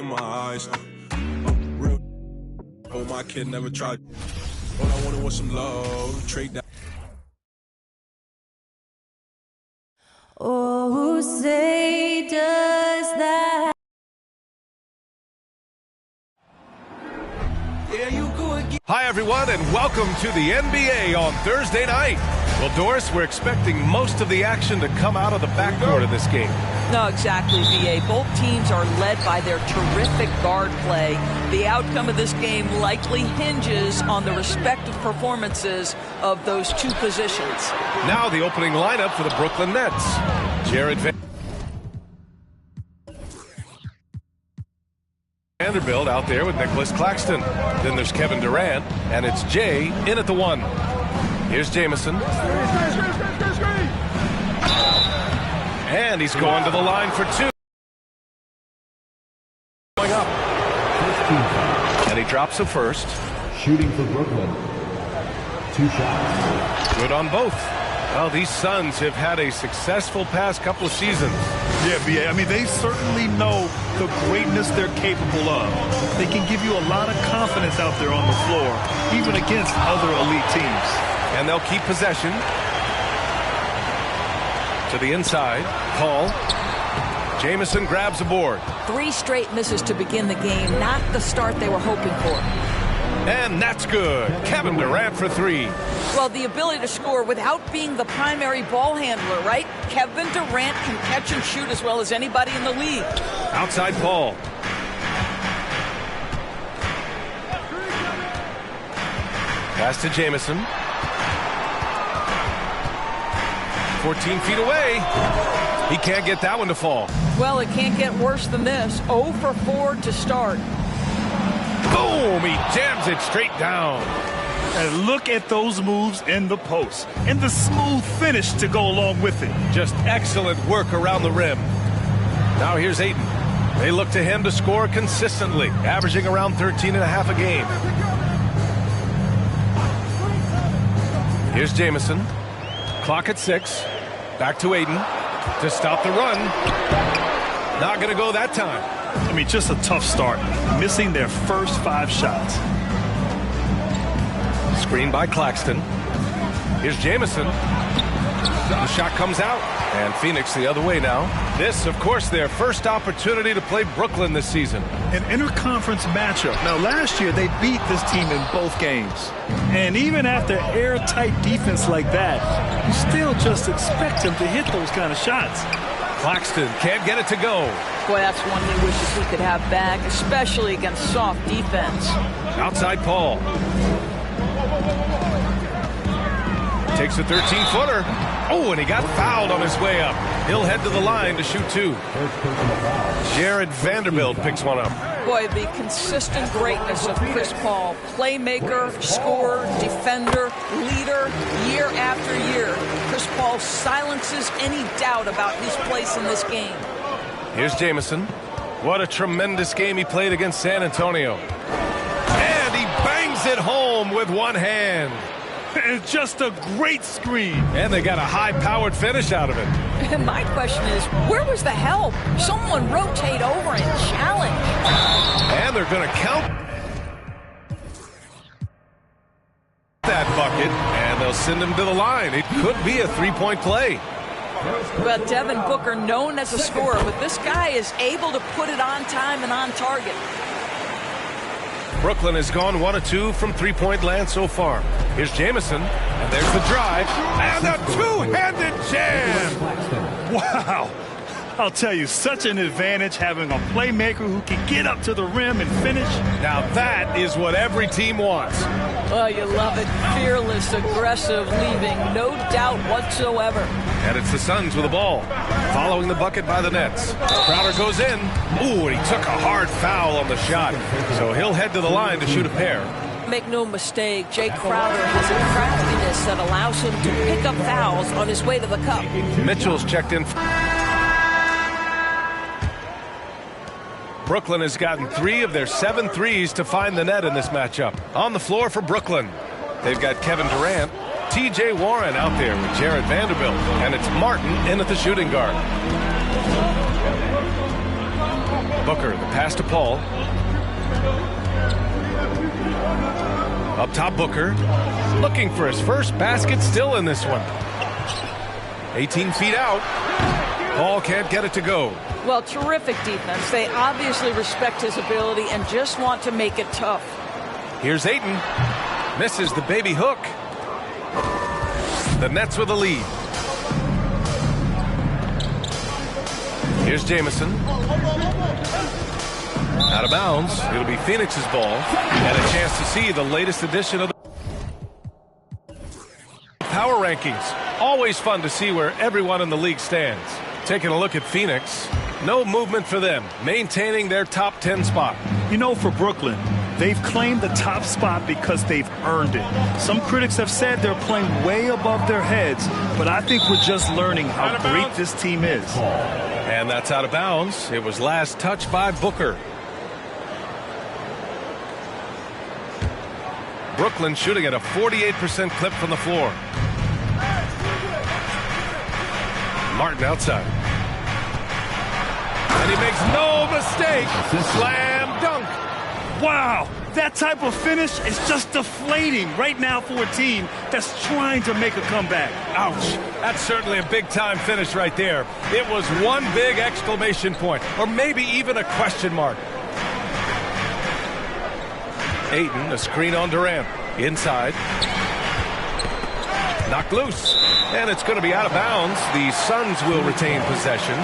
in my eyes. Real. Oh, my kid never tried. All I wanted was some love. Trade that. Oh, say does that. Hi, everyone, and welcome to the NBA on Thursday night. Well, Doris, we're expecting most of the action to come out of the backcourt of this game. No, exactly, V.A. Both teams are led by their terrific guard play. The outcome of this game likely hinges on the respective performances of those two positions. Now the opening lineup for the Brooklyn Nets. Jared Vanderbilt out there with Nicholas Claxton. Then there's Kevin Durant, and it's Jay in at the one. Here's Jamison. And he's going to the line for two. Going up. And he drops a first. Shooting for Brooklyn. 2 shots. Good on both. Well, these Suns have had a successful past couple of seasons. Yeah, B.A. I mean, they certainly know the greatness they're capable of. They can give you a lot of confidence out there on the floor, even against other elite teams. And they'll keep possession. To the inside. Paul. Jamison grabs a board. 3 straight misses to begin the game. Not the start they were hoping for. And that's good. Kevin Durant for 3. Well, the ability to score without being the primary ball handler, right? Kevin Durant can catch and shoot as well as anybody in the league. Outside Paul. Pass to Jamison. 14 feet away. He can't get that one to fall. Well, it can't get worse than this. 0 for 4 to start. Boom! He jams it straight down. And look at those moves in the post. And the smooth finish to go along with it. Just excellent work around the rim. Now here's Ayton. They look to him to score consistently, averaging around 13.5 a game. Here's Jamison. Clock at 6. Back to Ayton to stop the run. Not going to go that time. I mean, just a tough start. Missing their first 5 shots. Screen by Claxton. Here's Jamison. The shot comes out. And Phoenix the other way now. This, of course, their first opportunity to play Brooklyn this season. An interconference matchup. Now, last year, they beat this team in both games. And even after airtight defense like that, you still just expect him to hit those kind of shots. Claxton can't get it to go. Boy, that's one he wishes he could have back, especially against soft defense. Outside Paul. Takes a 13-footer. Oh, and he got fouled on his way up. He'll head to the line to shoot 2. Jared Vanderbilt picks one up. Boy, the consistent greatness of Chris Paul. Playmaker, scorer, defender, leader, year after year. Chris Paul silences any doubt about his place in this game. Here's Jamison. What a tremendous game he played against San Antonio. And he bangs it home with one hand. And just a great screen. And they got a high-powered finish out of it. And my question is, where was the help? Someone rotate over and challenge. And they're going to count that bucket, and they'll send him to the line. It could be a 3-point play. Well, Devin Booker, known as a scorer, but this guy is able to put it on time and on target. Brooklyn has gone 1 of 2 from 3-point land so far. Here's Jamison, and there's the drive, and a 2-handed jam! Wow! I'll tell you, such an advantage having a playmaker who can get up to the rim and finish. Now that is what every team wants. Oh, you love it. Fearless, aggressive, leaving no doubt whatsoever. And it's the Suns with the ball. Following the bucket by the Nets. Crowder goes in. Ooh, and he took a hard foul on the shot. So he'll head to the line to shoot a pair. Make no mistake, Jay Crowder has a craftiness that allows him to pick up fouls on his way to the cup. Mitchell's checked in. Brooklyn has gotten 3 of their 7 threes to find the net in this matchup. On the floor for Brooklyn, they've got Kevin Durant, T.J. Warren out there with Jared Vanderbilt, and it's Martin in at the shooting guard. Booker, the pass to Paul. Up top, Booker. Looking for his first basket, still in this one. 18 feet out. Paul can't get it to go. Well, terrific defense. They obviously respect his ability and just want to make it tough. Here's Ayton. Misses the baby hook. The Nets with a lead. Here's Jamison. Out of bounds. It'll be Phoenix's ball. And a chance to see the latest edition of the power rankings. Always fun to see where everyone in the league stands. Taking a look at Phoenix. No movement for them. Maintaining their top 10 spot. You know, for Brooklyn, they've claimed the top spot because they've earned it. Some critics have said they're playing way above their heads, but I think we're just learning how great this team is. And that's out of bounds. It was last touched by Booker. Brooklyn shooting at a 48% clip from the floor. Martin outside. And he makes no mistake. Slam dunk. Wow, that type of finish is just deflating right now for a team that's trying to make a comeback. Ouch. That's certainly a big-time finish right there. It was one big exclamation point, or maybe even a question mark. Ayton, a screen on Durant. Inside. Knocked loose. And it's going to be out of bounds. The Suns will retain possession.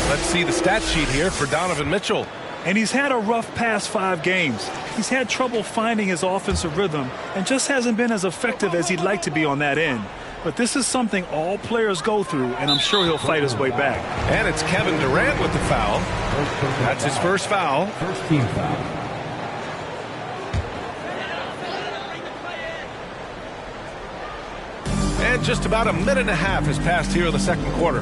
Let's see the stat sheet here for Donovan Mitchell. And he's had a rough past 5 games. He's had trouble finding his offensive rhythm and just hasn't been as effective as he'd like to be on that end. But this is something all players go through, and I'm sure he'll fight his way back. And it's Kevin Durant with the foul. That's his first foul. First team foul. And just about a minute and a half has passed here in the second quarter.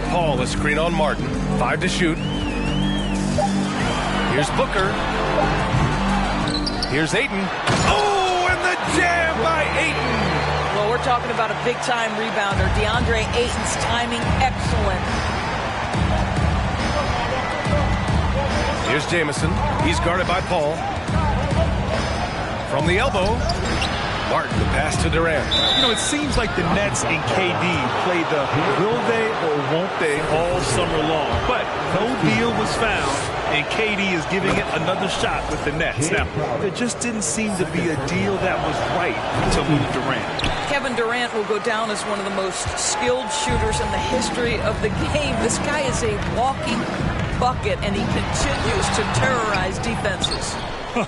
Paul, a screen on Martin. 5 to shoot. Here's Booker. Here's Ayton. Oh, and the jam by Ayton. Well, we're talking about a big-time rebounder. DeAndre Ayton's timing excellent. Here's Jamison. He's guarded by Paul. From the elbow. Martin, the pass to Durant. You know, it seems like the Nets and KD played the will they or won't they all summer long. But no deal was found, and KD is giving it another shot with the Nets. Now, there just didn't seem to be a deal that was right to move Durant. Kevin Durant will go down as one of the most skilled shooters in the history of the game. This guy is a walking bucket, and he continues to terrorize defenses.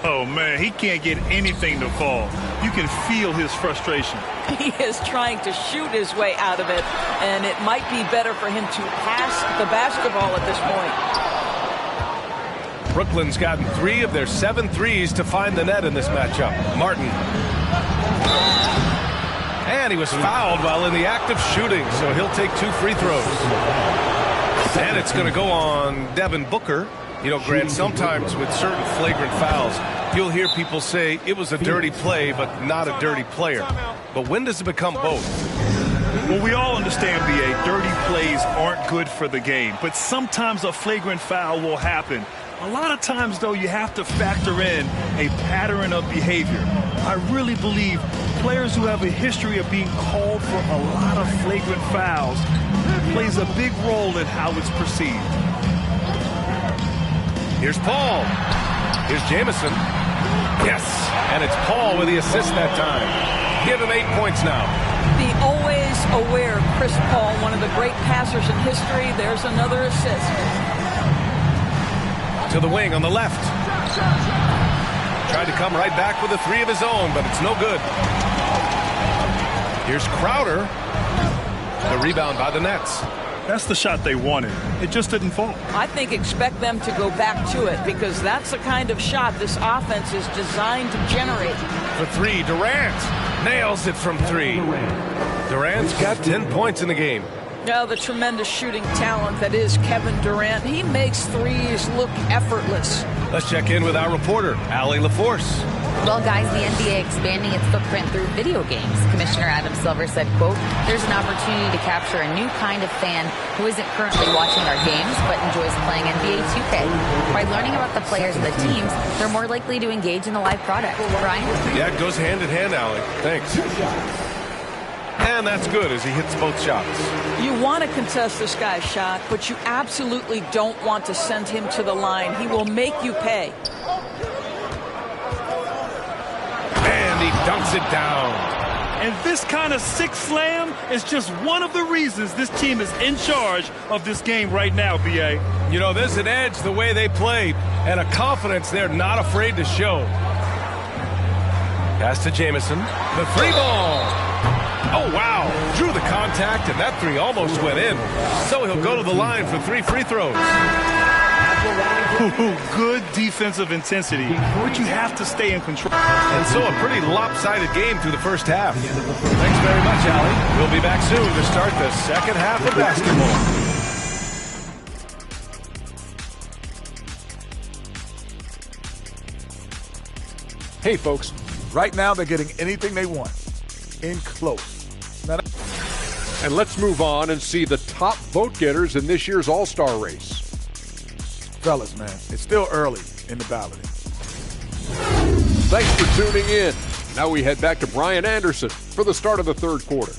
Oh, man, he can't get anything to fall. You can feel his frustration. He is trying to shoot his way out of it, and it might be better for him to pass the basketball at this point. Brooklyn's gotten 3 of their 7 threes to find the net in this matchup. Martin. And he was fouled while in the act of shooting, so he'll take 2 free throws. And it's going to go on Devin Booker. You know, Grant, sometimes with certain flagrant fouls, you'll hear people say it was a dirty play, but not a dirty player. But when does it become both? Well, we all understand, B.A., dirty plays aren't good for the game, but sometimes a flagrant foul will happen. A lot of times, though, you have to factor in a pattern of behavior. I really believe players who have a history of being called for a lot of flagrant fouls plays a big role in how it's perceived. Here's Paul. Here's Jamison. Yes. And it's Paul with the assist that time. Give him 8 points now. The always aware Chris Paul, one of the great passers in history. There's another assist. To the wing on the left. Tried to come right back with a 3 of his own, but it's no good. Here's Crowder. The rebound by the Nets. That's the shot they wanted. It just didn't fall. I think expect them to go back to it because that's the kind of shot this offense is designed to generate. For 3, Durant nails it from 3. Durant's got 10 points in the game. Now the tremendous shooting talent that is Kevin Durant. He makes threes look effortless. Let's check in with our reporter, Allie LaForce. Well, guys, the NBA expanding its footprint through video games. Commissioner Adam Silver said, quote, "There's an opportunity to capture a new kind of fan who isn't currently watching our games but enjoys playing NBA 2K. By learning about the players and the teams, they're more likely to engage in the live product." Brian? Yeah, it goes hand in hand, Allie. Thanks. And that's good as he hits both shots. You want to contest this guy's shot, but you absolutely don't want to send him to the line. He will make you pay. And he dunks it down. And this kind of sick slam is just one of the reasons this team is in charge of this game right now, B.A. You know, there's an edge the way they played and a confidence they're not afraid to show. Pass to Jamison. The three ball. Oh, wow. Drew the contact, and that three almost went in. So he'll go to the line for 3 free throws. Good defensive intensity, but you have to stay in control. And so a pretty lopsided game through the first half. Thanks very much, Allie. We'll be back soon to start the second half of basketball. Hey, folks, right now they're getting anything they want in close. And let's move on and see the top vote getters in this year's All-Star race. Fellas, man, it's still early in the balloting. Thanks for tuning in. Now we head back to Brian Anderson for the start of the third quarter.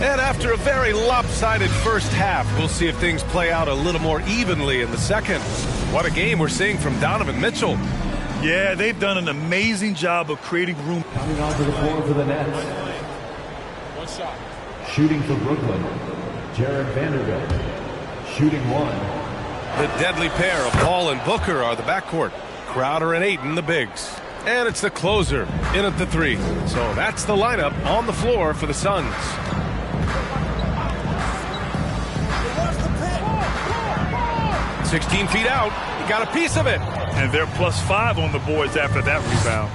And after a very lopsided first half, we'll see if things play out a little more evenly in the second. What a game we're seeing from Donovan Mitchell. Yeah, they've done an amazing job of creating room. Coming onto the floor for the Nets. One shot. Shooting for Brooklyn, Jared Vanderbilt. Shooting one. The deadly pair of Paul and Booker are the backcourt. Crowder and Ayton the bigs. And it's the closer in at the three. So that's the lineup on the floor for the Suns. 16 feet out. He got a piece of it. And they're +5 on the boards after that rebound.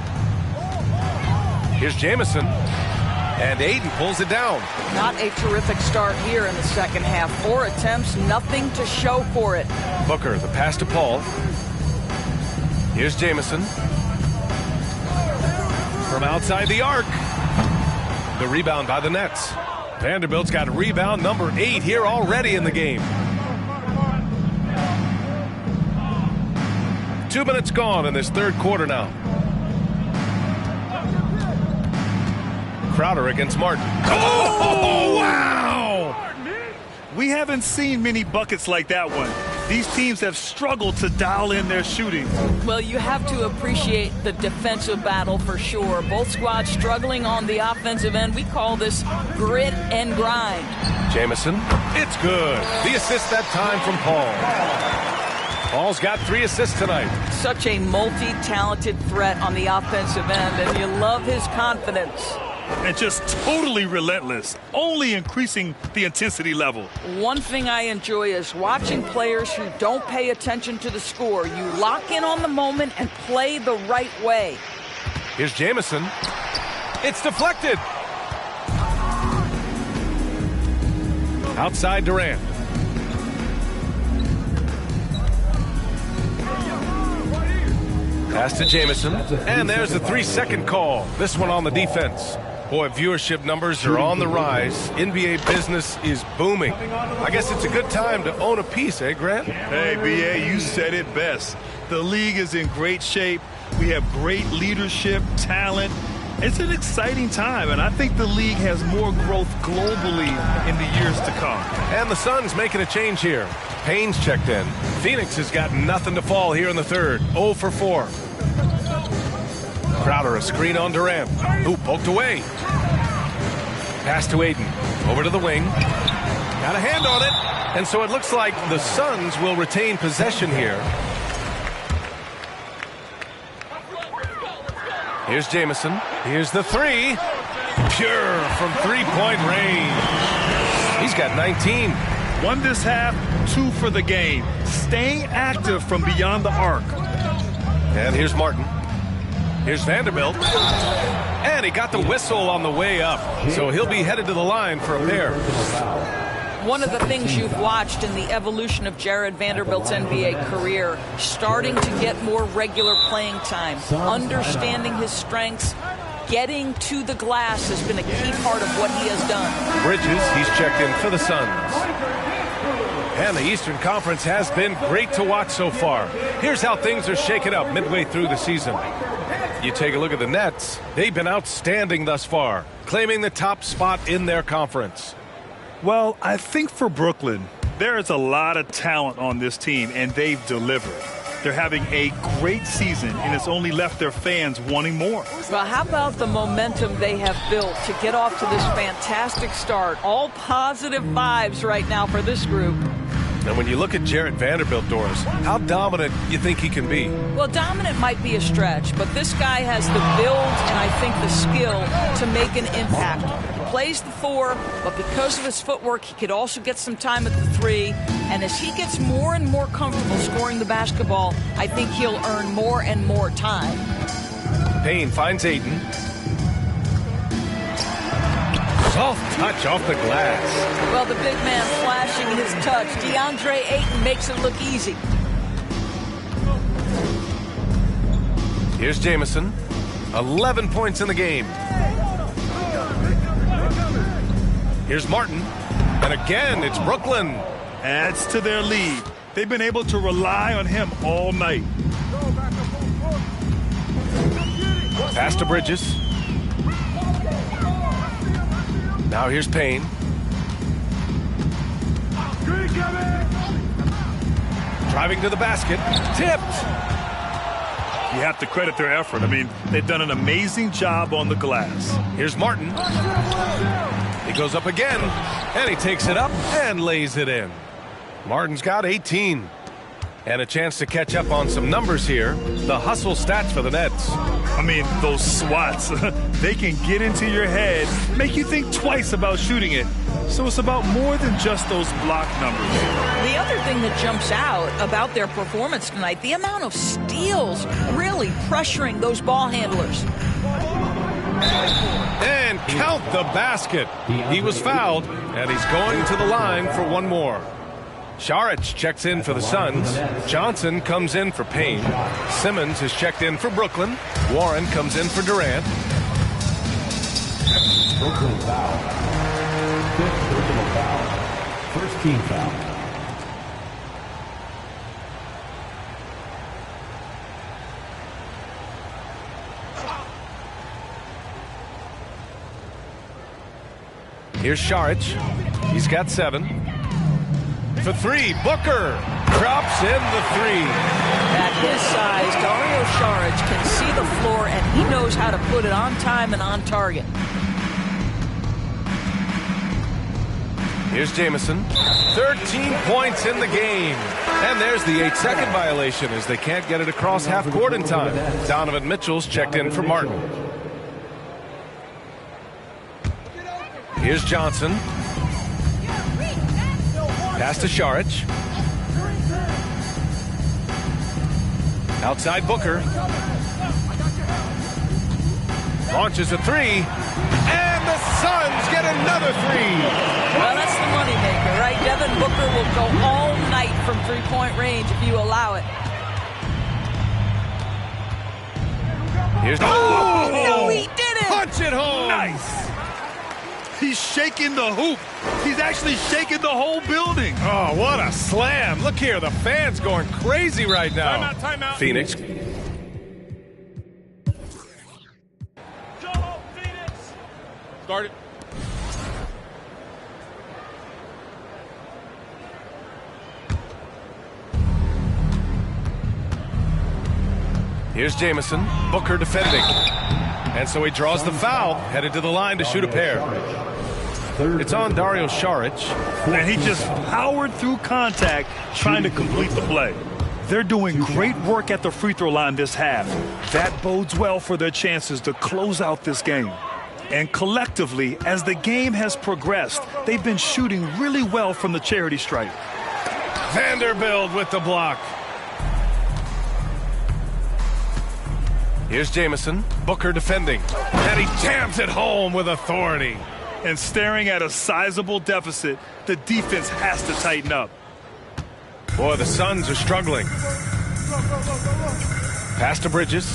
Here's Jamison. And Ayton pulls it down. Not a terrific start here in the second half. 4 attempts, nothing to show for it. Booker, the pass to Paul. Here's Jamison. From outside the arc. The rebound by the Nets. Vanderbilt's got rebound number 8 here already in the game. 2 minutes gone in this third quarter now. Crowder against Martin. Oh, wow! We haven't seen many buckets like that one. These teams have struggled to dial in their shooting. Well, you have to appreciate the defensive battle for sure. Both squads struggling on the offensive end. We call this grit and grind. Jamison, it's good. The assist that time from Paul. Paul's got 3 assists tonight. Such a multi-talented threat on the offensive end, and you love his confidence. And just totally relentless, only increasing the intensity level. One thing I enjoy is watching players who don't pay attention to the score. You lock in on the moment and play the right way. Here's Jamison. It's deflected. Outside Durant. Pass to Jamison. And there's the 3-second call. This one on the defense. Boy, viewership numbers are on the rise. NBA business is booming. I guess it's a good time to own a piece, eh, Grant? Hey, B.A., you said it best. The league is in great shape. We have great leadership, talent. It's an exciting time, and I think the league has more growth globally in the years to come. And the Suns making a change here. Payne's checked in. Phoenix has got nothing to fall here in the third. 0 for 4. Crowder, a screen on Durant, who poked away. Pass to Ayton. Over to the wing. Got a hand on it. And so it looks like the Suns will retain possession here. Here's Jamison. Here's the 3. Pure from 3-point range. He's got 19. 1 this half, 2 for the game. Staying active from beyond the arc. And here's Martin. Here's Vanderbilt. And he got the whistle on the way up. So he'll be headed to the line for a pair. One of the things you've watched in the evolution of Jared Vanderbilt's NBA career, starting to get more regular playing time, understanding his strengths, getting to the glass has been a key part of what he has done. Bridges, he's checked in for the Suns. And the Eastern Conference has been great to watch so far. Here's how things are shaking up midway through the season. You take a look at the Nets. They've been outstanding thus far, claiming the top spot in their conference. Well, I think for Brooklyn, there is a lot of talent on this team, and they've delivered. They're having a great season, and it's only left their fans wanting more. Well, how about the momentum they have built to get off to this fantastic start? All positive vibes right now for this group. And when you look at Jared Vanderbilt, Doris, how dominant you think he can be? Well, dominant might be a stretch, but this guy has the build and I think the skill to make an impact. Plays the 4, but because of his footwork, he could also get some time at the 3. And as he gets more and more comfortable scoring the basketball, I think he'll earn more and more time. Payne finds Ayton. Soft touch off the glass. Well, the big man flashing his touch. DeAndre Ayton makes it look easy. Here's Jamison. 11 points in the game. Here's Martin. And again, it's Brooklyn. Adds to their lead. They've been able to rely on him all night. Pass to Bridges. Now here's Payne. Driving to the basket. Tipped. You have to credit their effort. I mean, they've done an amazing job on the glass. Here's Martin. He goes up again, and he takes it up and lays it in. Martin's got 18. And a chance to catch up on some numbers here. The hustle stats for the Nets. I mean, those swats, they can get into your head, make you think twice about shooting it. So it's about more than just those block numbers. The other thing that jumps out about their performance tonight, the amount of steals really pressuring those ball handlers. And count the basket. He was fouled, and he's going to the line for one more. Saric checks in for the Suns. Johnson comes in for Payne. Simmons has checked in for Brooklyn. Warren comes in for Durant. Brooklyn foul. 5th personal foul. First team foul. Here's Saric. He's got 7. For 3, Booker drops in the 3. At his size, Dario Saric can see the floor, and he knows how to put it on time and on target. Here's Jamison. 13 points in the game. And there's the 8-second violation as they can't get it across half court in time. Donovan Mitchell's checked in for Martin. Here's Johnson. Pass to Saric. Outside Booker. Launches a 3. And the Suns get another 3. Well, that's the moneymaker, right? Devin Booker will go all night from three-point range if you allow it. Here's oh no, he did it! Punch it home! Nice! He's shaking the hoop. He's actually shaking the whole building. Oh, what a slam. Look here, the fans going crazy right now. Timeout. Phoenix. Start it. Here's Jamison. Booker defending. And so he draws the foul, headed to the line to shoot a pair. It's on Dario Saric. And he just powered through contact trying to complete the play. They're doing great work at the free throw line this half. That bodes well for their chances to close out this game. And collectively, as the game has progressed, they've been shooting really well from the charity stripe. Vanderbilt with the block. Here's Jamison. Booker defending. And he jams it home with authority. And staring at a sizable deficit, the defense has to tighten up. Boy, the Suns are struggling. Pass to Bridges.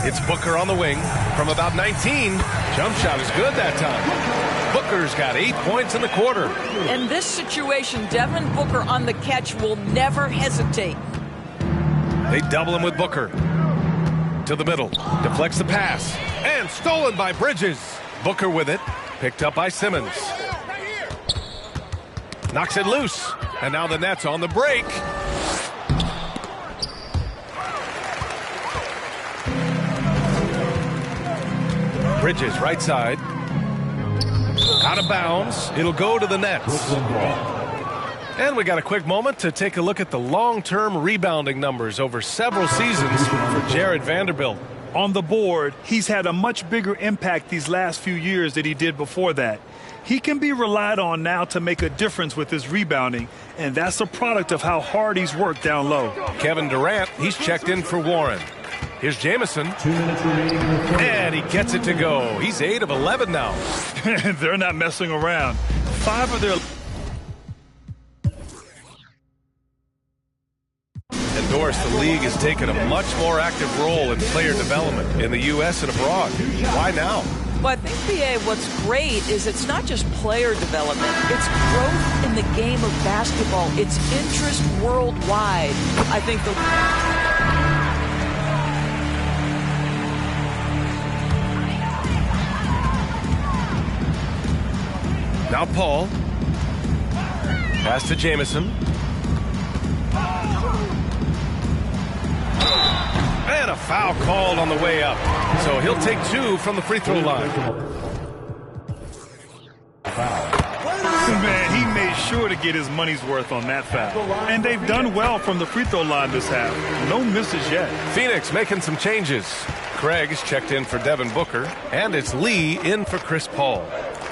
It's Booker on the wing from about 19. Jump shot is good that time. Booker's got 8 points in the quarter. In this situation, Devin Booker on the catch will never hesitate. They double him with Booker. To the middle. Deflects the pass. And stolen by Bridges. Booker with it. Picked up by Simmons. Knocks it loose. And now the Nets on the break. Bridges, right side. Out of bounds. It'll go to the Nets. And we got a quick moment to take a look at the long-term rebounding numbers over several seasons for Jared Vanderbilt. On the board, he's had a much bigger impact these last few years than he did before that. He can be relied on now to make a difference with his rebounding, and that's a product of how hard he's worked down low. Kevin Durant, he's checked in for Warren. Here's Jamison. 2 minutes remaining in the third. And he gets it to go. He's 8 of 11 now. They're not messing around. 5 of their... And Doris, the league has taken a much more active role in player development in the U.S. and abroad. Why now? Well, I think, B.A., what's great is it's not just player development. It's growth in the game of basketball. It's interest worldwide. I think the... Now Paul. Pass to Jamison. And a foul called on the way up. So he'll take 2 from the free throw line. Man, he made sure to get his money's worth on that foul. And they've done well from the free throw line this half. No misses yet. Phoenix making some changes. Craig is checked in for Devin Booker. And it's Lee in for Chris Paul.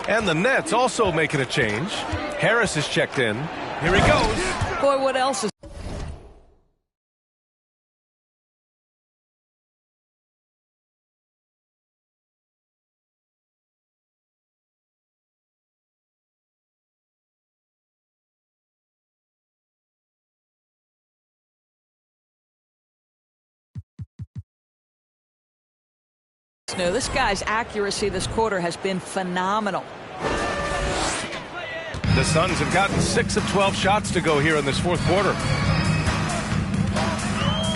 And the Nets also making a change. Harris is checked in. Here he goes. Boy, what else is... No, this guy's accuracy this quarter has been phenomenal. The Suns have gotten 6 of 12 shots to go here in this fourth quarter.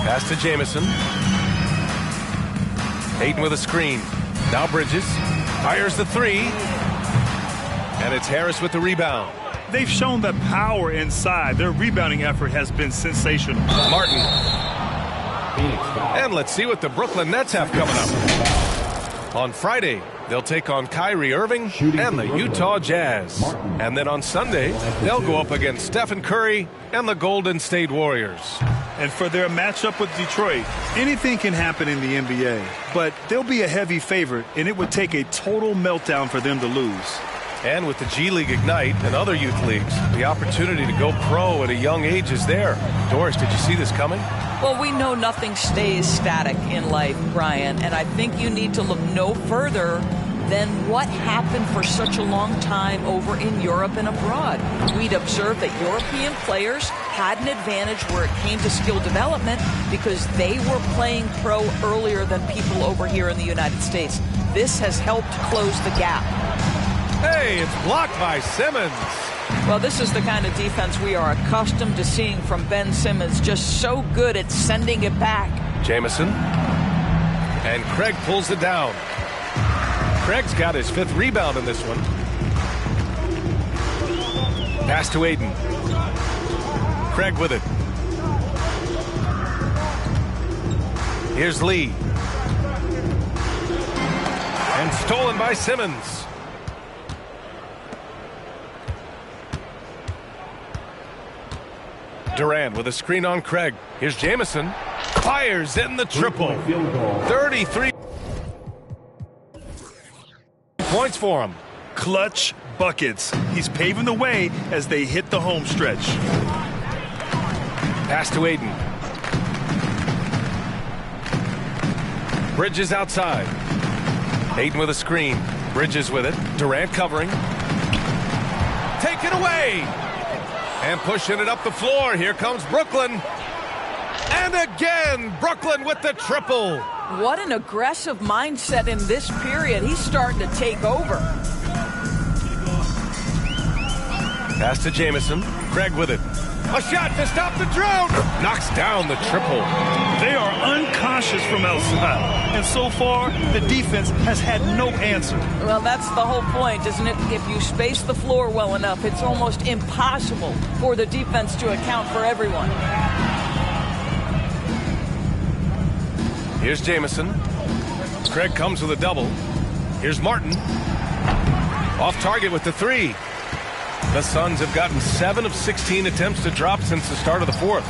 Pass to Jamison. Hayden with a screen. Now Bridges. Fires the 3. And it's Harris with the rebound. They've shown the power inside. Their rebounding effort has been sensational. Martin. And let's see what the Brooklyn Nets have coming up. On Friday, they'll take on Kyrie Irving and the Utah Jazz. And then on Sunday, they'll go up against Stephen Curry and the Golden State Warriors. And for their matchup with Detroit, anything can happen in the NBA. But they'll be a heavy favorite, and it would take a total meltdown for them to lose. And with the G League Ignite and other youth leagues, the opportunity to go pro at a young age is there. Doris, did you see this coming? Well, we know nothing stays static in life, Brian, and I think you need to look no further than what happened for such a long time over in Europe and abroad. We'd observed that European players had an advantage where it came to skill development because they were playing pro earlier than people over here in the United States. This has helped close the gap. Hey, it's blocked by Simmons. Well, this is the kind of defense we are accustomed to seeing from Ben Simmons, just so good at sending it back. Jamison. And Craig pulls it down. Craig's got his 5th rebound in this one. Pass to Aiden. Craig with it. Here's Lee. And stolen by Simmons. Durant with a screen on Craig. Here's Jamison. Fires in the triple. 33 points for him. Clutch buckets. He's paving the way as they hit the home stretch. Pass to Aiden. Bridges outside. Aiden with a screen. Bridges with it. Durant covering. Taken away. And pushing it up the floor. Here comes Brooklyn. And again, Brooklyn with the triple. What an aggressive mindset in this period. He's starting to take over. Pass to Jamison. Craig with it. A shot to stop the drought. Knocks down the triple. They are unconscious from outside. And so far, the defense has had no answer. Well, that's the whole point, isn't it? If you space the floor well enough, it's almost impossible for the defense to account for everyone. Here's Jamison. Craig comes with a double. Here's Martin. Off target with the three. The Suns have gotten 7 of 16 attempts to drop since the start of the fourth.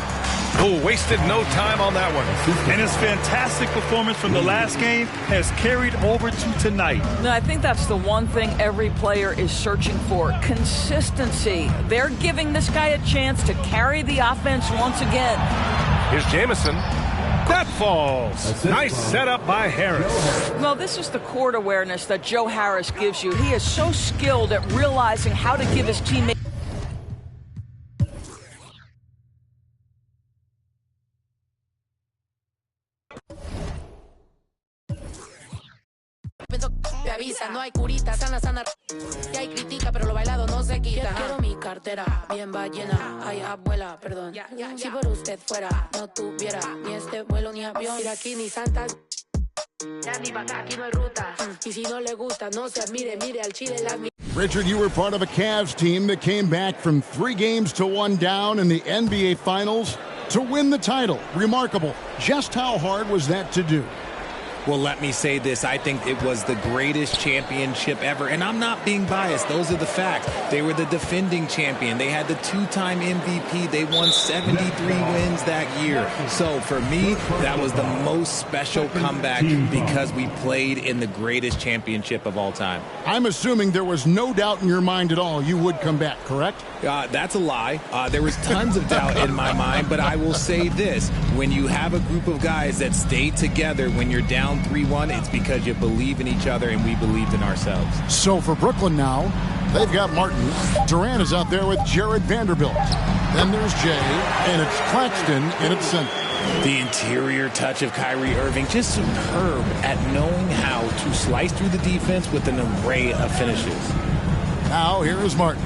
Oh, wasted no time on that one. And his fantastic performance from the last game has carried over to tonight. No, I think that's the one thing every player is searching for. Consistency. They're giving this guy a chance to carry the offense once again. Here's Jamison. That falls. Nice setup by Harris. Well, this is the court awareness that Joe Harris gives you. He is so skilled at realizing how to give his teammates. Te avisa, no hay curita, sana, sana. Y hay critica, pero lo bailado no se quita. Quiero mi cartera, bien ballena. Ay, abuela, perdón. Si por usted fuera, no tuviera ni este vuelo ni avión. Mira aquí ni Santa. Ya ni vaca, aquí no hay ruta. Y si no le gusta, no se admire, mire al chile la. Richard, you were part of a Cavs team that came back from 3 games to 1 down in the NBA Finals to win the title. Remarkable. Just how hard was that to do? Well, let me say this. I think it was the greatest championship ever. And I'm not being biased. Those are the facts. They were the defending champion. They had the 2-time MVP. They won 73 wins that year. So for me, that was the most special comeback because we played in the greatest championship of all time. I'm assuming there was no doubt in your mind at all you would come back, correct? That's a lie. There was tons of doubt in my mind, but I will say this. When you have a group of guys that stay together when you're down 3-1, it's because you believe in each other and we believed in ourselves. So for Brooklyn now, they've got Martin. Durant is out there with Jared Vanderbilt. Then there's Jay, and it's Claxton in its center. The interior touch of Kyrie Irving, just superb at knowing how to slice through the defense with an array of finishes. Now here is Martin.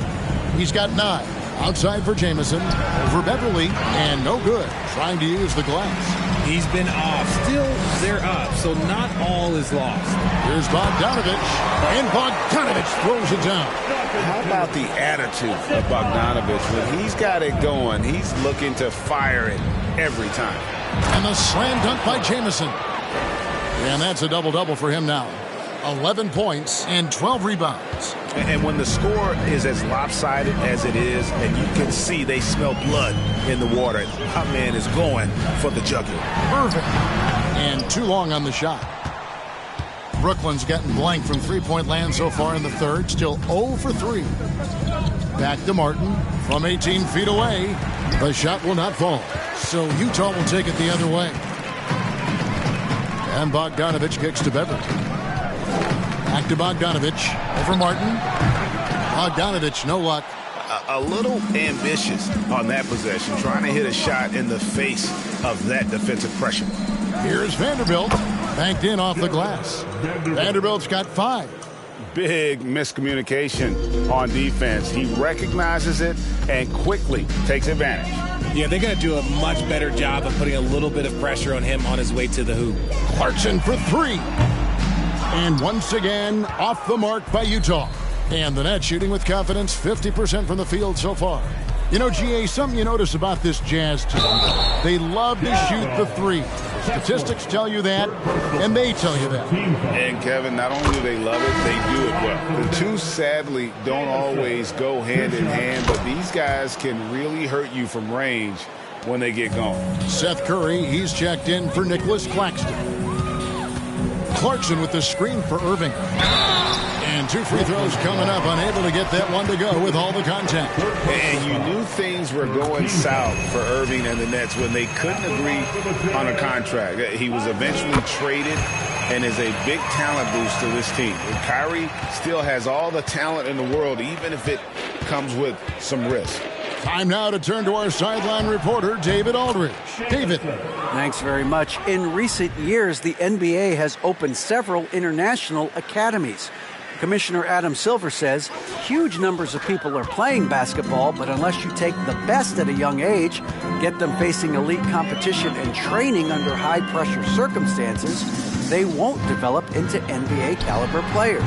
He's got 9. Outside for Jamison. Over Beverly, and no good. Trying to use the glass. He's been off. Still, they're up, so not all is lost. Here's Bogdanovich, and Bogdanovich throws it down. How about the attitude of Bogdanovich? When he's got it going, he's looking to fire it every time. And the slam dunk by Jamison. And that's a double-double for him now. 11 points and 12 rebounds. And when the score is as lopsided as it is, and you can see they smell blood in the water, our man is going for the jugular. Perfect. And too long on the shot. Brooklyn's gotten blank from three-point land so far in the third. Still 0 for 3. Back to Martin from 18 feet away. The shot will not fall. So Utah will take it the other way. And Bogdanovich kicks to Beverly. Back to Bogdanovich. Over Martin. Bogdanovich, no luck. A little ambitious on that possession, trying to hit a shot in the face of that defensive pressure. Here's Vanderbilt. Banked in off the glass. Vanderbilt's got 5. Big miscommunication on defense. He recognizes it and quickly takes advantage. Yeah, they're going to do a much better job of putting a little bit of pressure on him on his way to the hoop. Clarkson for 3. And once again, off the mark by Utah. And the net shooting with confidence, 50% from the field so far. You know, GA, something you notice about this Jazz team, they love to shoot the 3. Statistics tell you that, and they tell you that. And, Kevin, not only do they love it, they do it well. The two, sadly, don't always go hand in hand, but these guys can really hurt you from range when they get going. Seth Curry, he's checked in for Nicholas Claxton. Clarkson with the screen for Irving. And 2 free throws coming up, unable to get that one to go with all the contact. And you knew things were going south for Irving and the Nets when they couldn't agree on a contract. He was eventually traded and is a big talent boost to this team. And Kyrie still has all the talent in the world, even if it comes with some risk. Time now to turn to our sideline reporter, David Aldridge. David. Thanks very much. In recent years, the NBA has opened several international academies. Commissioner Adam Silver says huge numbers of people are playing basketball, but unless you take the best at a young age, get them facing elite competition and training under high-pressure circumstances, they won't develop into NBA-caliber players.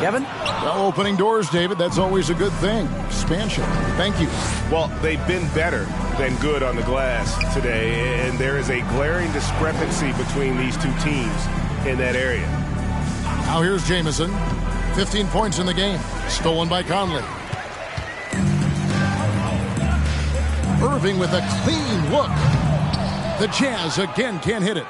Kevin? Well, opening doors, David, that's always a good thing. Expansion. Thank you. Well, they've been better than good on the glass today, and there is a glaring discrepancy between these two teams in that area. Now here's Jamison. 15 points in the game. Stolen by Conley. Irving with a clean look. The Jazz again can't hit it.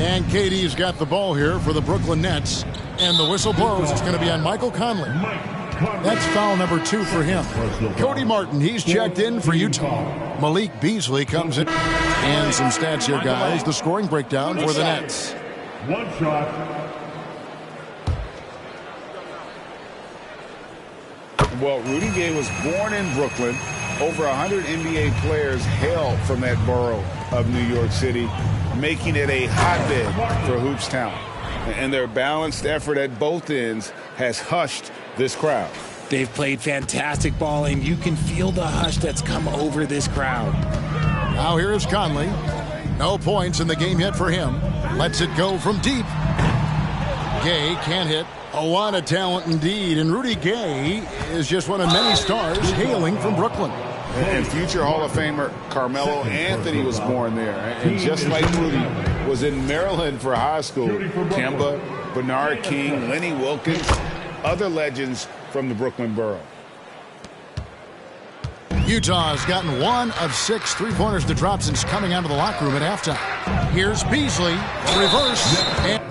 And KD's got the ball here for the Brooklyn Nets. And the whistle blows. It's going to be on Michael Conley. That's foul number 2 for him. Cody Martin, he's checked in for Utah. Malik Beasley comes in. And some stats here, guys. The scoring breakdown for the Nets. One shot. Well, Rudy Gay was born in Brooklyn. Over 100 NBA players hail from that borough of New York City, making it a hotbed for hoops talent. And their balanced effort at both ends has hushed this crowd. They've played fantastic ball, and you can feel the hush that's come over this crowd. Now here is Conley. No points in the game yet for him. Lets it go from deep. Gay can't hit. A lot of talent indeed, and Rudy Gay is just one of many stars hailing from Brooklyn. And future Hall of Famer Carmelo Anthony was born there. And just like Rudy was in Maryland for high school, Kemba, Bernard King, Lenny Wilkins, other legends from the Brooklyn borough. Utah has gotten 1 of 6 three-pointers to drop since coming out of the locker room at halftime. Here's Beasley, reverse, and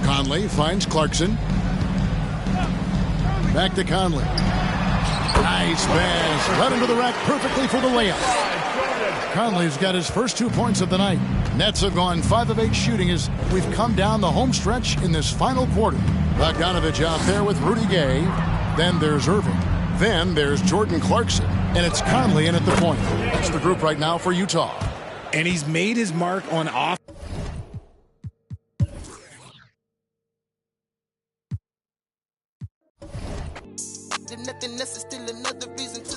Conley finds Clarkson. Back to Conley. Nice pass. Right into the rack perfectly for the layup. Conley's got his first 2 points of the night. Nets have gone 5 of 8 shooting as we've come down the home stretch in this final quarter. Bogdanovich out there with Rudy Gay. Then there's Irving. Then there's Jordan Clarkson. And it's Conley in at the point. That's the group right now for Utah. And he's made his mark on offense. Nothing else is still another reason to